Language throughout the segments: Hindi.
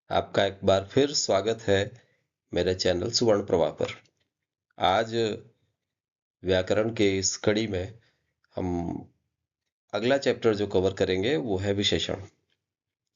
आपका एक बार फिर स्वागत है मेरे चैनल सुवर्ण प्रभा पर। आज व्याकरण के इस कड़ी में हम अगला चैप्टर जो कवर करेंगे वो है विशेषण।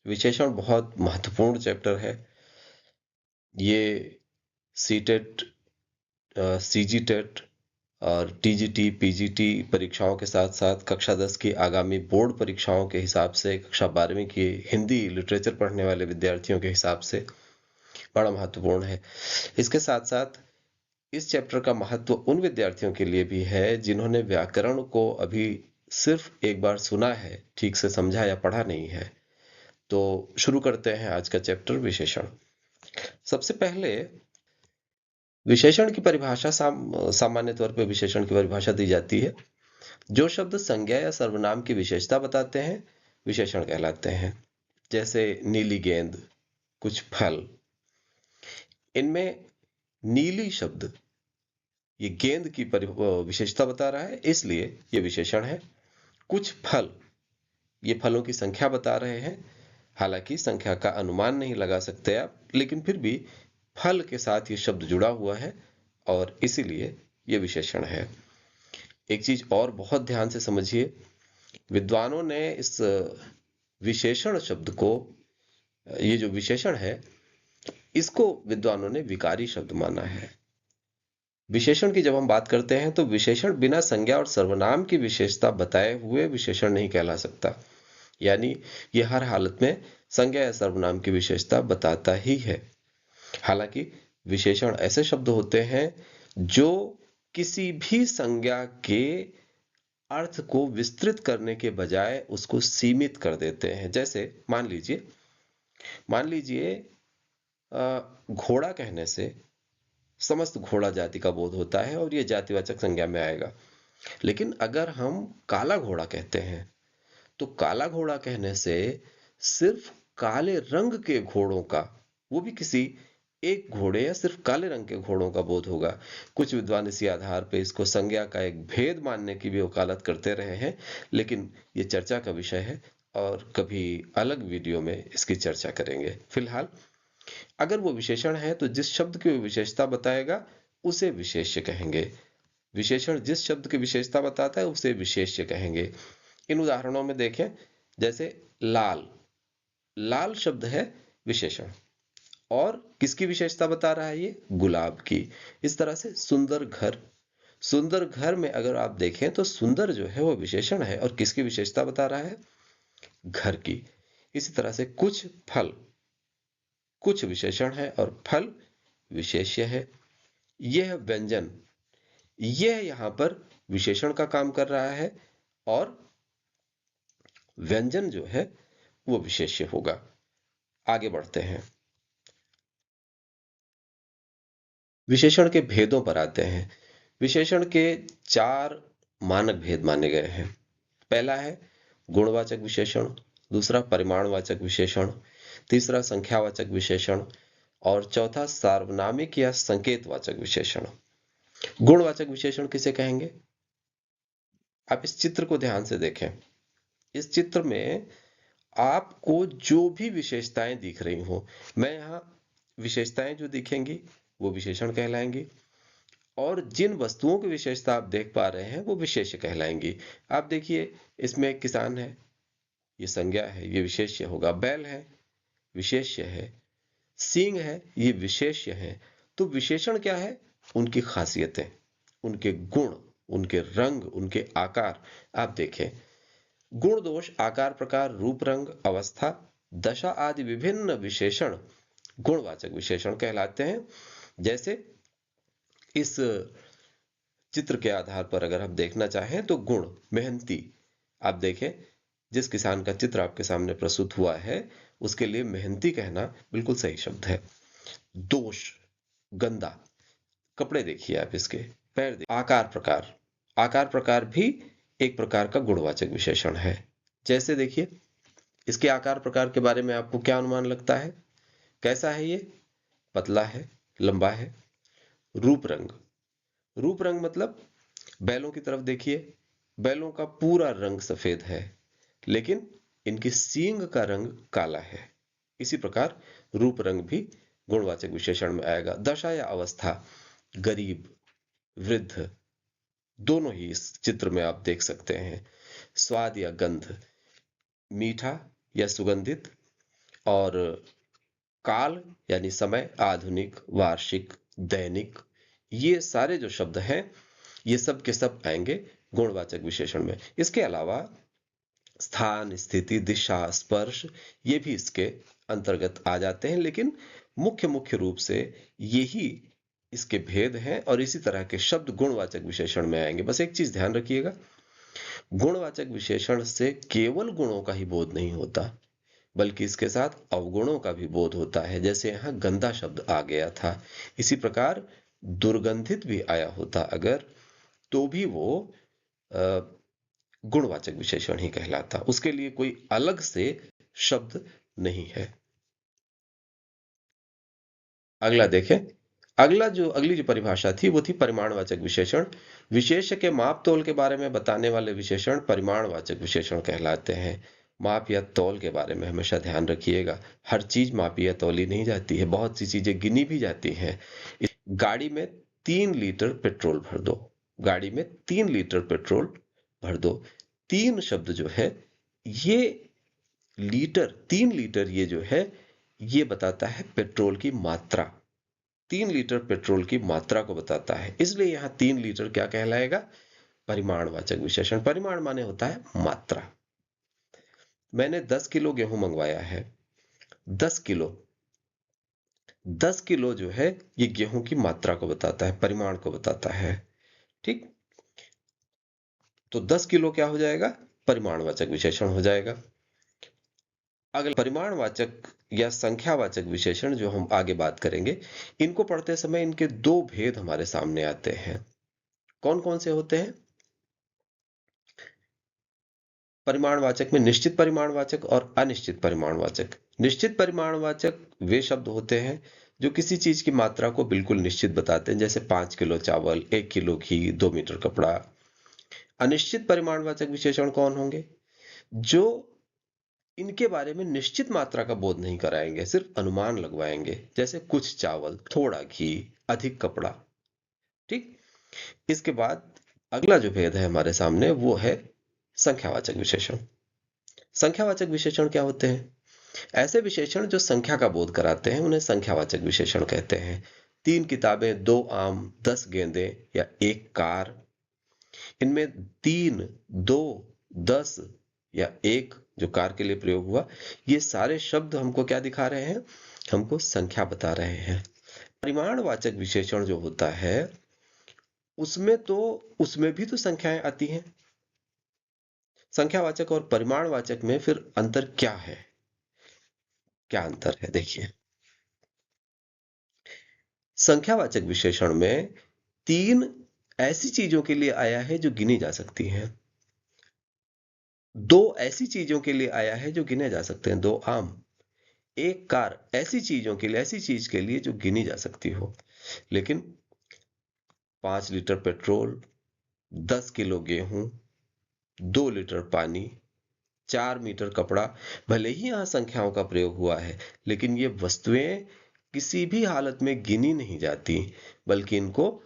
विशेषण बहुत महत्वपूर्ण चैप्टर है। ये सीटेट, सीजीटेट और टीजीटी, पीजीटी परीक्षाओं के साथ साथ कक्षा 10 की आगामी बोर्ड परीक्षाओं के हिसाब से, कक्षा 12वीं की हिंदी लिटरेचर पढ़ने वाले विद्यार्थियों के हिसाब से बड़ा महत्वपूर्ण है। इसके साथ साथ इस चैप्टर का महत्व उन विद्यार्थियों के लिए भी है जिन्होंने व्याकरण को अभी सिर्फ एक बार सुना है, ठीक से समझा या पढ़ा नहीं है। तो शुरू करते हैं आज का चैप्टर विशेषण। सबसे पहले विशेषण की परिभाषा सामान्य तौर पर विशेषण की परिभाषा दी जाती है। जो शब्द संज्ञा या सर्वनाम की विशेषता बताते हैं विशेषण कहलाते हैं। जैसे नीली गेंद, कुछ फल। इनमें नीली शब्द ये गेंद की विशेषता बता रहा है, इसलिए ये विशेषण है। कुछ फल, ये फलों की संख्या बता रहे हैं। हालांकि संख्या का अनुमान नहीं लगा सकते आप, लेकिन फिर भी फल के साथ ये शब्द जुड़ा हुआ है और इसीलिए ये विशेषण है। एक चीज और बहुत ध्यान से समझिए, विद्वानों ने इस विशेषण शब्द को, ये जो विशेषण है, इसको विद्वानों ने विकारी शब्द माना है। विशेषण की जब हम बात करते हैं तो विशेषण बिना संज्ञा और सर्वनाम की विशेषता बताए हुए विशेषण नहीं कहला सकता। यानी ये हर हालत में संज्ञा या सर्वनाम की विशेषता बताता ही है। हालांकि विशेषण ऐसे शब्द होते हैं जो किसी भी संज्ञा के अर्थ को विस्तृत करने के बजाय उसको सीमित कर देते हैं। जैसे मान लीजिए घोड़ा कहने से समस्त घोड़ा जाति का बोध होता है और यह जातिवाचक संज्ञा में आएगा। लेकिन अगर हम काला घोड़ा कहते हैं तो काला घोड़ा कहने से सिर्फ काले रंग के घोड़ों का, वो भी किसी एक घोड़े या सिर्फ काले रंग के घोड़ों का बोध होगा। कुछ विद्वान इसी आधार पर इसको संज्ञा का एक भेद मानने की भी वकालत करते रहे हैं, लेकिन ये चर्चा का विषय है और कभी अलग वीडियो में इसकी चर्चा करेंगे। फिलहाल अगर वो विशेषण है तो जिस शब्द की वो विशेषता बताएगा उसे विशेष्य कहेंगे। विशेषण जिस शब्द की विशेषता बताता है उसे विशेष्य कहेंगे। इन उदाहरणों में देखें, जैसे लाल, लाल शब्द है विशेषण और किसकी विशेषता बता रहा है? ये गुलाब की। इस तरह से सुंदर घर, सुंदर घर में अगर आप देखें तो सुंदर जो है वो विशेषण है और किसकी विशेषता बता रहा है? घर की। इसी तरह से कुछ फल, कुछ विशेषण है और फल विशेष्य है। यह व्यंजन, यह यहां पर विशेषण का काम कर रहा है और व्यंजन जो है वो विशेष्य होगा। आगे बढ़ते हैं, विशेषण के भेदों पर आते हैं। विशेषण के 4 मानक भेद माने गए हैं। पहला है गुणवाचक विशेषण, दूसरा परिमाणवाचक विशेषण, तीसरा संख्यावाचक विशेषण और चौथा सार्वनामिक या संकेतवाचक विशेषण। गुणवाचक विशेषण किसे कहेंगे? आप इस चित्र को ध्यान से देखें। इस चित्र में आपको जो भी विशेषताएं दिख रही हो, मैं यहां विशेषताएं जो दिखेंगी वो विशेषण कहलाएंगी और जिन वस्तुओं की विशेषता आप देख पा रहे हैं वो विशेष्य कहलाएंगी। आप देखिए, इसमें एक किसान है, ये संज्ञा है, ये विशेष्य होगा। बैल है, विशेष्य है। सींग है, ये विशेष्य है। तो विशेषण क्या है? उनकी खासियतें, उनके गुण, उनके रंग, उनके आकार। आप देखें, गुण दोष आकार प्रकार रूप रंग अवस्था दशा आदि विभिन्न विशेषण गुणवाचक विशेषण कहलाते हैं। जैसे इस चित्र के आधार पर अगर हम देखना चाहें तो गुण मेहनती, आप देखें जिस किसान का चित्र आपके सामने प्रस्तुत हुआ है उसके लिए मेहनती कहना बिल्कुल सही शब्द है। दोष गंदा, कपड़े देखिए आप, इसके पैर देखिए। आकार प्रकार, आकार प्रकार भी एक प्रकार का गुणवाचक विशेषण है। जैसे देखिए, इसके आकार प्रकार के बारे में आपको क्या अनुमान लगता है? कैसा है ये? पतला है, लंबा है। रूप रंग, रूप रंग मतलब बैलों की तरफ देखिए, बैलों का पूरा रंग सफेद है लेकिन इनकी सींग का रंग काला है। इसी प्रकार रूप रंग भी गुणवाचक विशेषण में आएगा। दशा या अवस्था, गरीब, वृद्ध, दोनों ही इस चित्र में आप देख सकते हैं। स्वाद या गंध, मीठा या सुगंधित, और काल यानी समय, आधुनिक, वार्षिक, दैनिक, ये सारे जो शब्द हैं ये सब के सब आएंगे गुणवाचक विशेषण में। इसके अलावा स्थान, स्थिति, दिशा, स्पर्श, ये भी इसके अंतर्गत आ जाते हैं, लेकिन मुख्य रूप से यही इसके भेद हैं और इसी तरह के शब्द गुणवाचक विशेषण में आएंगे। बस एक चीज ध्यान रखिएगा, गुणवाचक विशेषण से केवल गुणों का ही बोध नहीं होता, बल्कि इसके साथ अवगुणों का भी बोध होता है। जैसे यहाँ गंदा शब्द आ गया था, इसी प्रकार दुर्गंधित भी आया होता अगर, तो भी वो गुणवाचक विशेषण ही कहलाता, उसके लिए कोई अलग से शब्द नहीं है। अगला देखें, अगली जो परिभाषा थी वो थी परिमाणवाचक विशेषण। विशेष्य के माप तोल के बारे में बताने वाले विशेषण परिमाणवाचक विशेषण कहलाते हैं। माप या तौल के बारे में हमेशा ध्यान रखिएगा, हर चीज मापी या तौली नहीं जाती है, बहुत सी चीजें गिनी भी जाती हैं। गाड़ी में 3 लीटर पेट्रोल भर दो, गाड़ी में 3 लीटर पेट्रोल भर दो। 3 शब्द जो है ये लीटर, 3 लीटर ये जो है ये बताता है पेट्रोल की मात्रा, 3 लीटर पेट्रोल की मात्रा को बताता है, इसलिए यहां 3 लीटर क्या कहलाएगा? परिमाणवाचक विशेषण। परिमाण माने होता है मात्रा। मैंने 10 किलो गेहूं मंगवाया है, 10 किलो, 10 किलो जो है ये गेहूं की मात्रा को बताता है, परिमाण को बताता है। ठीक, तो 10 किलो क्या हो जाएगा? परिमाणवाचक विशेषण हो जाएगा। अगला परिमाणवाचक या संख्यावाचक विशेषण जो हम आगे बात करेंगे, इनको पढ़ते समय इनके 2 भेद हमारे सामने आते हैं। कौन कौन से होते हैं? परिमाणवाचक में निश्चित परिमाणवाचक और अनिश्चित परिमाणवाचक। निश्चित परिमाणवाचक वे शब्द होते हैं जो किसी चीज की मात्रा को बिल्कुल निश्चित बताते हैं, जैसे 5 किलो चावल, 1 किलो घी, 2 मीटर कपड़ा। अनिश्चित परिमाणवाचक विशेषण कौन होंगे? जो इनके बारे में निश्चित मात्रा का बोध नहीं कराएंगे, सिर्फ अनुमान लगवाएंगे, जैसे कुछ चावल, थोड़ा घी, अधिक कपड़ा। ठीक, इसके बाद अगला जो भेद है हमारे सामने वो है संख्यावाचक विशेषण। संख्यावाचक विशेषण क्या होते हैं? ऐसे विशेषण जो संख्या का बोध कराते हैं उन्हें संख्यावाचक विशेषण कहते हैं। 3 किताबें, 2 आम, 10 गेंदे या 1 कार, इनमें 3, 2, 10 या 1 जो कार के लिए प्रयोग हुआ, ये सारे शब्द हमको क्या दिखा रहे हैं? हमको संख्या बता रहे हैं। परिमाणवाचक विशेषण जो होता है उसमें भी तो संख्याएं आती हैं। संख्यावाचक और परिमाणवाचक में फिर अंतर क्या है? क्या अंतर है देखिए, संख्यावाचक विशेषण में 3 ऐसी चीजों के लिए आया है जो गिनी जा सकती हैं, 2 ऐसी चीजों के लिए आया है जो गिने जा सकते हैं, 2 आम, 1 कार ऐसी चीजों के लिए, ऐसी चीज के लिए जो गिनी जा सकती हो। लेकिन 5 लीटर पेट्रोल, 10 किलो गेहूं, 2 लीटर पानी, 4 मीटर कपड़ा, भले ही यहां संख्याओं का प्रयोग हुआ है, लेकिन ये वस्तुएं किसी भी हालत में गिनी नहीं जाती, बल्कि इनको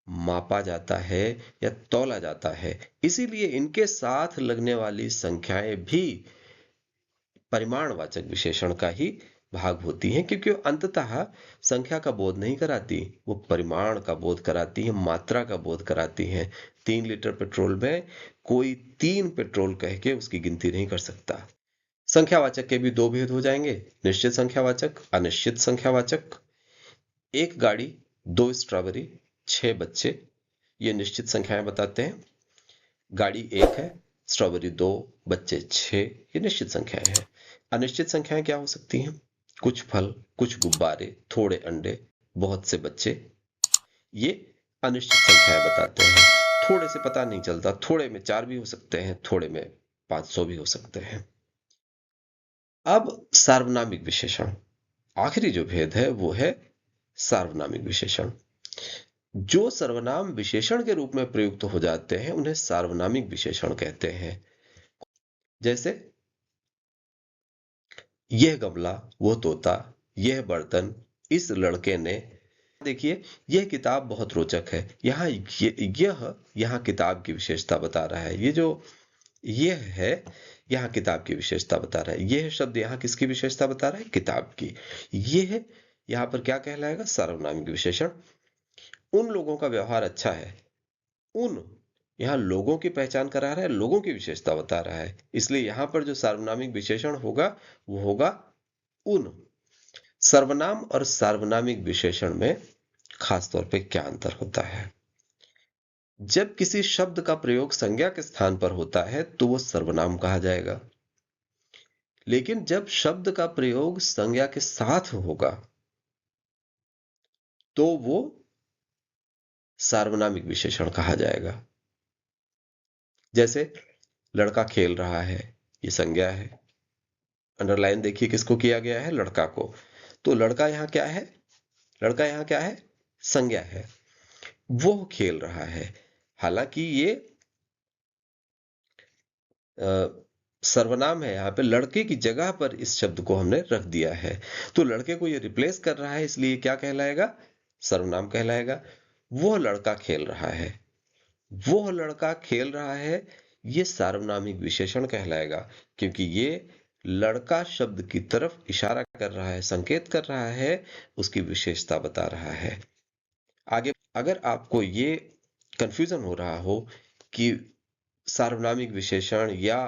मापा जाता है या तौला जाता है। इसीलिए इनके साथ लगने वाली संख्याएं भी परिमाणवाचक विशेषण का ही भाग होती हैं, क्योंकि अंततः संख्या का बोध नहीं कराती, वो परिमाण का बोध कराती है, मात्रा का बोध कराती हैं। 3 लीटर पेट्रोल में कोई 3 पेट्रोल कह के उसकी गिनती नहीं कर सकता। संख्यावाचक के भी 2 भेद हो जाएंगे, निश्चित संख्यावाचक, अनिश्चित संख्यावाचक। 1 गाड़ी, 2 स्ट्रॉबेरी, 6 बच्चे, ये निश्चित संख्याएं बताते हैं। गाड़ी 1 है, स्ट्रॉबेरी 2, बच्चे 6, ये निश्चित संख्याएं हैं। अनिश्चित संख्याएं क्या हो सकती हैं? कुछ फल, कुछ गुब्बारे, थोड़े अंडे, बहुत से बच्चे, ये अनिश्चित संख्याएं बताते हैं। थोड़े से पता नहीं चलता, थोड़े में 4 भी हो सकते हैं, थोड़े में 500 भी हो सकते हैं। अब सार्वनामिक विशेषण, आखिरी जो भेद है वो है सार्वनामिक विशेषण। जो सर्वनाम विशेषण के रूप में प्रयुक्त हो जाते हैं उन्हें सार्वनामिक विशेषण कहते हैं। जैसे यह गमला, वो तोता, यह बर्तन, इस लड़के ने। देखिए, यह किताब बहुत रोचक है। यहाँ किताब की विशेषता बता रहा है। यह है, यहाँ किताब की विशेषता बता रहा है। यह शब्द यहाँ किसकी विशेषता बता रहा है? किताब की। यह यहाँ पर क्या कहलाएगा? सार्वनामिक विशेषण। उन लोगों का व्यवहार अच्छा है। उन यहाँ लोगों की पहचान करा रहा है, लोगों की विशेषता बता रहा है, इसलिए यहाँ पर जो सार्वनामिक विशेषण होगा वो होगा उन। सर्वनाम और सार्वनामिक विशेषण में खास तौर पे क्या अंतर होता है? जब किसी शब्द का प्रयोग संज्ञा के स्थान पर होता है तो वो सर्वनाम कहा जाएगा, लेकिन जब शब्द का प्रयोग संज्ञा के साथ होगा तो वो सार्वनामिक विशेषण कहा जाएगा। जैसे लड़का खेल रहा है, ये संज्ञा है। अंडरलाइन देखिए किसको किया गया है? लड़का को। तो लड़का यहाँ क्या है? लड़का यहाँ क्या है? संज्ञा है। वो खेल रहा है। हालांकि ये सर्वनाम है, यहाँ पे लड़के की जगह पर इस शब्द को हमने रख दिया है, तो लड़के को ये रिप्लेस कर रहा है, इसलिए क्या कहलाएगा? सर्वनाम कहलाएगा। वो लड़का खेल रहा है, वो लड़का खेल रहा है, ये सार्वनामिक विशेषण कहलाएगा, क्योंकि ये लड़का शब्द की तरफ इशारा कर रहा है, संकेत कर रहा है, उसकी विशेषता बता रहा है। आगे अगर आपको ये कंफ्यूजन हो रहा हो कि सार्वनामिक विशेषण या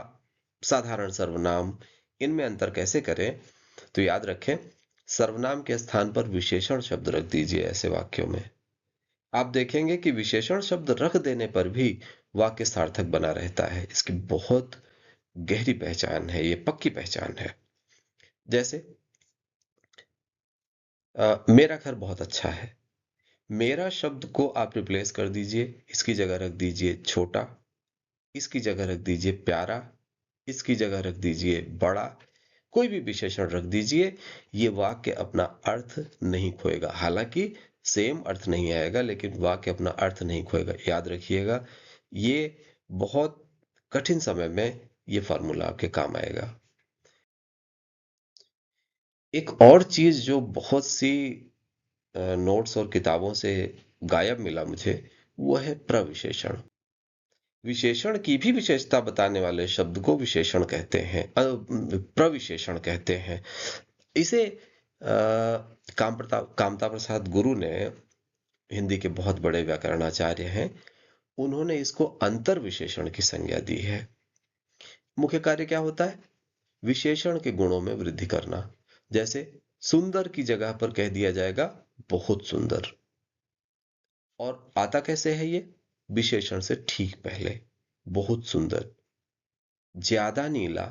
साधारण सर्वनाम, इनमें अंतर कैसे करें, तो याद रखें, सर्वनाम के स्थान पर विशेषण शब्द रख दीजिए ऐसे वाक्यों में। आप देखेंगे कि विशेषण शब्द रख देने पर भी वाक्य सार्थक बना रहता है। इसकी बहुत गहरी पहचान है, ये पक्की पहचान है। जैसे मेरा घर बहुत अच्छा है। मेरा शब्द को आप रिप्लेस कर दीजिए, इसकी जगह रख दीजिए छोटा, इसकी जगह रख दीजिए प्यारा, इसकी जगह रख दीजिए बड़ा, कोई भी विशेषण रख दीजिए, ये वाक्य अपना अर्थ नहीं खोएगा। हालांकि सेम अर्थ नहीं आएगा, लेकिन वाक्य अपना अर्थ नहीं खोएगा। याद रखिएगा, ये बहुत कठिन समय में ये फॉर्मूला आपके काम आएगा। एक और चीज जो बहुत सी नोट्स और किताबों से गायब मिला मुझे, वो है प्रविशेषण। विशेषण की भी विशेषता बताने वाले शब्द को विशेषण कहते हैं, प्रविशेषण कहते हैं। इसे कामता प्रसाद गुरु ने, हिंदी के बहुत बड़े व्याकरणाचार्य हैं, उन्होंने इसको अंतर विशेषण की संज्ञा दी है। मुख्य कार्य क्या होता है? विशेषण के गुणों में वृद्धि करना। जैसे सुंदर की जगह पर कह दिया जाएगा बहुत सुंदर। और आता कैसे है ये? विशेषण से ठीक पहले, बहुत सुंदर, ज्यादा नीला,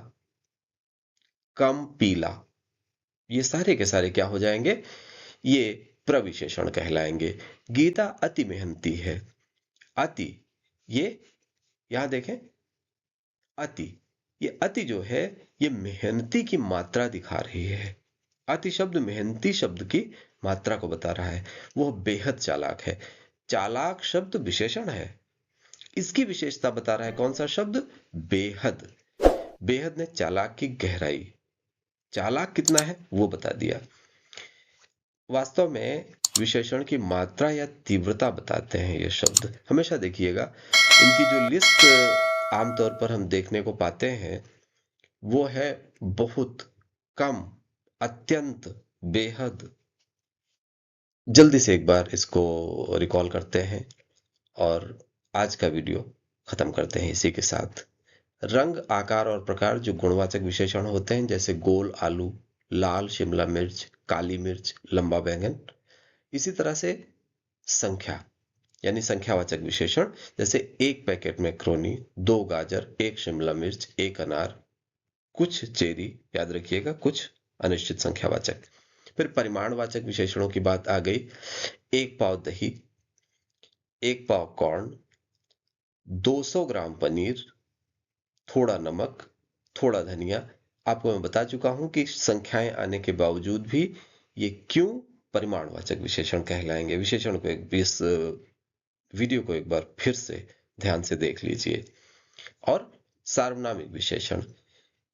कम पीला, ये सारे के सारे क्या हो जाएंगे? ये प्रविशेषण कहलाएंगे। गीता अति मेहनती है। अति, ये यहां देखें, अति, ये अति जो है ये मेहनती की मात्रा दिखा रही है। अति शब्द मेहनती शब्द की मात्रा को बता रहा है। वह बेहद चालाक है। चालाक शब्द विशेषण है, इसकी विशेषता बता रहा है कौन सा शब्द? बेहद। बेहद ने चालाक की गहराई, चालाक कितना है वो बता दिया। वास्तव में विशेषण की मात्रा या तीव्रता बताते हैं ये शब्द। हमेशा देखिएगा, इनकी जो लिस्ट आमतौर पर हम देखने को पाते हैं वो है बहुत, कम, अत्यंत, बेहद। जल्दी से एक बार इसको रिकॉल करते हैं और आज का वीडियो खत्म करते हैं इसी के साथ। रंग, आकार और प्रकार जो गुणवाचक विशेषण होते हैं, जैसे गोल आलू, लाल शिमला मिर्च, काली मिर्च, लंबा बैंगन। इसी तरह से संख्या यानी संख्यावाचक विशेषण, जैसे एक पैकेट मैक्रोनी, 2 गाजर, 1 शिमला मिर्च, 1 अनार, कुछ चेरी। याद रखिएगा, कुछ अनिश्चित संख्यावाचक। फिर परिमाणवाचक विशेषणों की बात आ गई। 1 पाव दही, 1 पाव कॉर्न, 200 ग्राम पनीर, थोड़ा नमक, थोड़ा धनिया। आपको मैं बता चुका हूं कि संख्याएं आने के बावजूद भी ये क्यों परिमाणवाचक विशेषण कहलाएंगे। विशेषण को इस वीडियो को एक बार फिर से ध्यान से देख लीजिए। और सार्वनामिक विशेषण,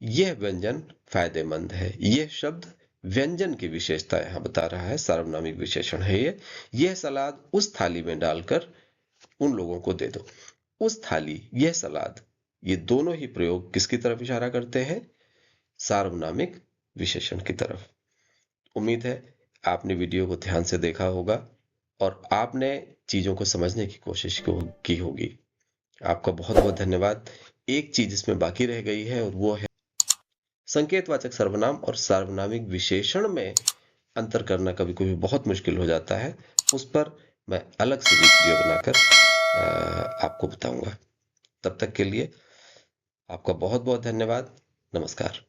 यह व्यंजन फायदेमंद है। यह शब्द व्यंजन की विशेषता यहाँ बता रहा है, सार्वनामिक विशेषण है ये। यह सलाद उस थाली में डालकर उन लोगों को दे दो। उस थाली, यह सलाद, ये दोनों ही प्रयोग किसकी तरफ इशारा करते हैं? सार्वनामिक विशेषण की तरफ। उम्मीद है आपने वीडियो को ध्यान से देखा होगा और आपने चीजों को समझने की कोशिश की होगी। आपका बहुत बहुत धन्यवाद। एक चीज इसमें बाकी रह गई है और वो है संकेतवाचक सर्वनाम और सार्वनामिक विशेषण में अंतर करना कभी कभी बहुत मुश्किल हो जाता है। उस पर मैं अलग से वीडियो बनाकर आपको बताऊंगा। तब तक के लिए आपका बहुत बहुत धन्यवाद। नमस्कार।